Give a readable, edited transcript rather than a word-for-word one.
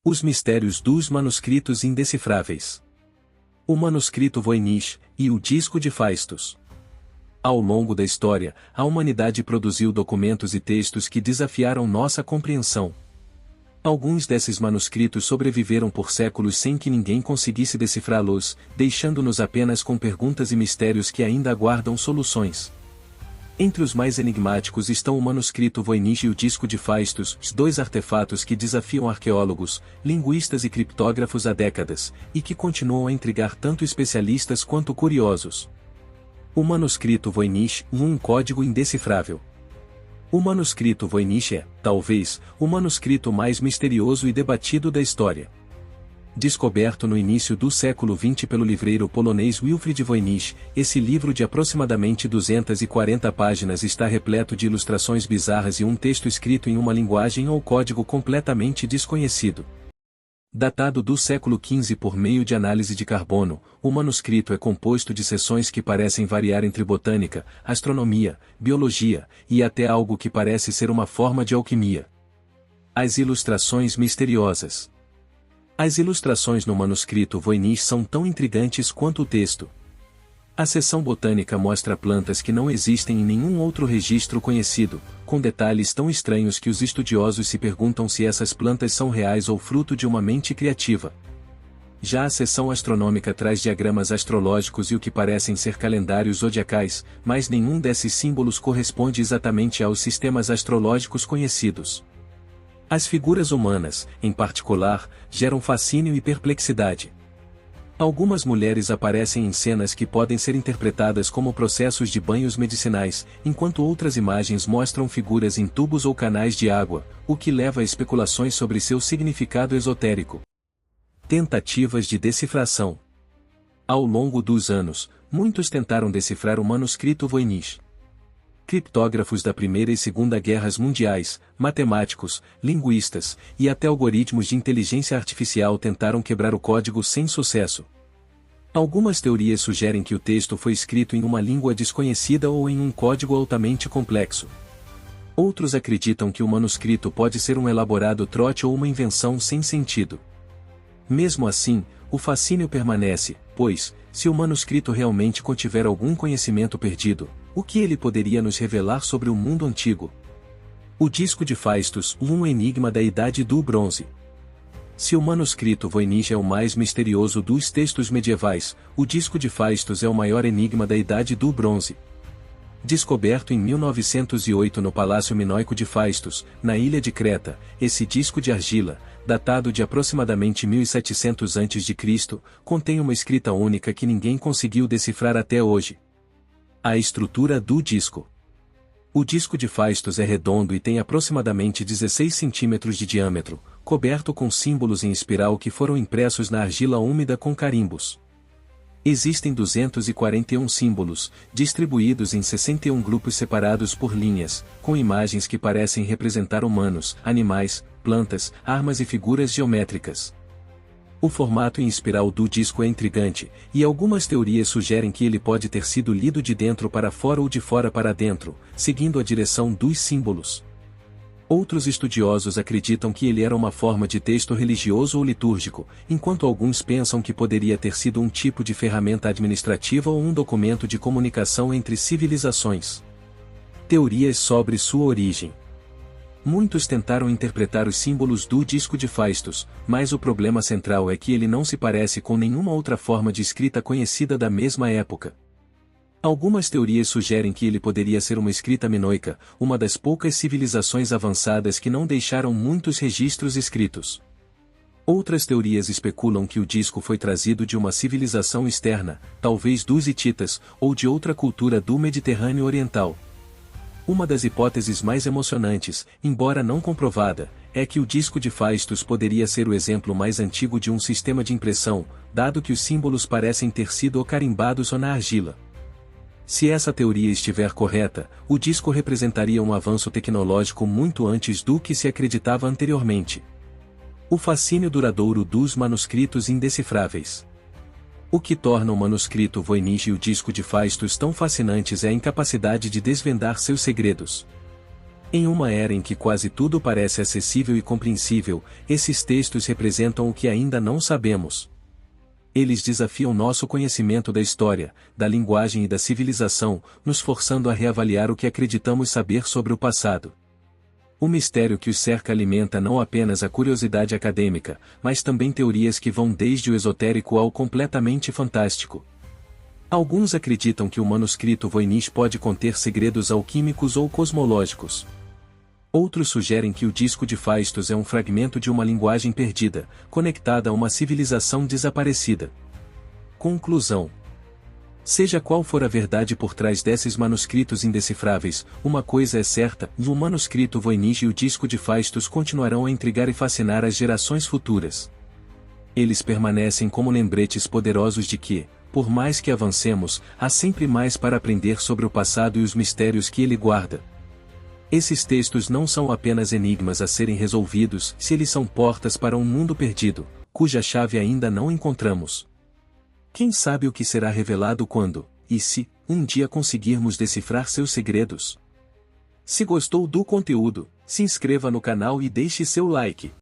Os mistérios dos manuscritos indecifráveis. O manuscrito Voynich e o disco de Faistos. Ao longo da história, a humanidade produziu documentos e textos que desafiaram nossa compreensão. Alguns desses manuscritos sobreviveram por séculos sem que ninguém conseguisse decifrá-los, deixando-nos apenas com perguntas e mistérios que ainda aguardam soluções. Entre os mais enigmáticos estão o manuscrito Voynich e o disco de Faistos, dois artefatos que desafiam arqueólogos, linguistas e criptógrafos há décadas, e que continuam a intrigar tanto especialistas quanto curiosos. O manuscrito Voynich, um código indecifrável. O manuscrito Voynich é, talvez, o manuscrito mais misterioso e debatido da história. Descoberto no início do século XX pelo livreiro polonês Wilfrid Voynich, esse livro de aproximadamente 240 páginas está repleto de ilustrações bizarras e um texto escrito em uma linguagem ou código completamente desconhecido. Datado do século XV por meio de análise de carbono, o manuscrito é composto de seções que parecem variar entre botânica, astronomia, biologia, e até algo que parece ser uma forma de alquimia. As ilustrações misteriosas. As ilustrações no manuscrito Voynich são tão intrigantes quanto o texto. A seção botânica mostra plantas que não existem em nenhum outro registro conhecido, com detalhes tão estranhos que os estudiosos se perguntam se essas plantas são reais ou fruto de uma mente criativa. Já a seção astronômica traz diagramas astrológicos e o que parecem ser calendários zodiacais, mas nenhum desses símbolos corresponde exatamente aos sistemas astrológicos conhecidos. As figuras humanas, em particular, geram fascínio e perplexidade. Algumas mulheres aparecem em cenas que podem ser interpretadas como processos de banhos medicinais, enquanto outras imagens mostram figuras em tubos ou canais de água, o que leva a especulações sobre seu significado esotérico. Tentativas de decifração. Ao longo dos anos, muitos tentaram decifrar o manuscrito Voynich. Criptógrafos da Primeira e Segunda Guerras Mundiais, matemáticos, linguistas, e até algoritmos de inteligência artificial tentaram quebrar o código sem sucesso. Algumas teorias sugerem que o texto foi escrito em uma língua desconhecida ou em um código altamente complexo. Outros acreditam que o manuscrito pode ser um elaborado trote ou uma invenção sem sentido. Mesmo assim, o fascínio permanece, pois, se o manuscrito realmente contiver algum conhecimento perdido, o que ele poderia nos revelar sobre o mundo antigo? O disco de Faistos, um enigma da Idade do Bronze. Se o manuscrito Voynich é o mais misterioso dos textos medievais, o disco de Faistos é o maior enigma da Idade do Bronze. Descoberto em 1908 no Palácio Minoico de Faistos, na ilha de Creta, esse disco de argila, datado de aproximadamente 1700 a.C., contém uma escrita única que ninguém conseguiu decifrar até hoje. A estrutura do disco. O disco de Faistos é redondo e tem aproximadamente 16 centímetros de diâmetro, coberto com símbolos em espiral que foram impressos na argila úmida com carimbos. Existem 241 símbolos, distribuídos em 61 grupos separados por linhas, com imagens que parecem representar humanos, animais, plantas, armas e figuras geométricas. O formato em espiral do disco é intrigante, e algumas teorias sugerem que ele pode ter sido lido de dentro para fora ou de fora para dentro, seguindo a direção dos símbolos. Outros estudiosos acreditam que ele era uma forma de texto religioso ou litúrgico, enquanto alguns pensam que poderia ter sido um tipo de ferramenta administrativa ou um documento de comunicação entre civilizações. Teorias sobre sua origem. Muitos tentaram interpretar os símbolos do disco de Faistos, mas o problema central é que ele não se parece com nenhuma outra forma de escrita conhecida da mesma época. Algumas teorias sugerem que ele poderia ser uma escrita minoica, uma das poucas civilizações avançadas que não deixaram muitos registros escritos. Outras teorias especulam que o disco foi trazido de uma civilização externa, talvez dos hititas, ou de outra cultura do Mediterrâneo Oriental. Uma das hipóteses mais emocionantes, embora não comprovada, é que o disco de Faistos poderia ser o exemplo mais antigo de um sistema de impressão, dado que os símbolos parecem ter sido carimbados ou na argila. Se essa teoria estiver correta, o disco representaria um avanço tecnológico muito antes do que se acreditava anteriormente. O fascínio duradouro dos manuscritos indecifráveis. O que torna o manuscrito Voynich e o disco de Faistos tão fascinantes é a incapacidade de desvendar seus segredos. Em uma era em que quase tudo parece acessível e compreensível, esses textos representam o que ainda não sabemos. Eles desafiam nosso conhecimento da história, da linguagem e da civilização, nos forçando a reavaliar o que acreditamos saber sobre o passado. O mistério que os cerca alimenta não apenas a curiosidade acadêmica, mas também teorias que vão desde o esotérico ao completamente fantástico. Alguns acreditam que o manuscrito Voynich pode conter segredos alquímicos ou cosmológicos. Outros sugerem que o disco de Faistos é um fragmento de uma linguagem perdida, conectada a uma civilização desaparecida. Conclusão: seja qual for a verdade por trás desses manuscritos indecifráveis, uma coisa é certa: o manuscrito Voynich e o disco de Faistos continuarão a intrigar e fascinar as gerações futuras. Eles permanecem como lembretes poderosos de que, por mais que avancemos, há sempre mais para aprender sobre o passado e os mistérios que ele guarda. Esses textos não são apenas enigmas a serem resolvidos, se eles são portas para um mundo perdido, cuja chave ainda não encontramos. Quem sabe o que será revelado quando, e se, um dia conseguirmos decifrar seus segredos? Se gostou do conteúdo, se inscreva no canal e deixe seu like.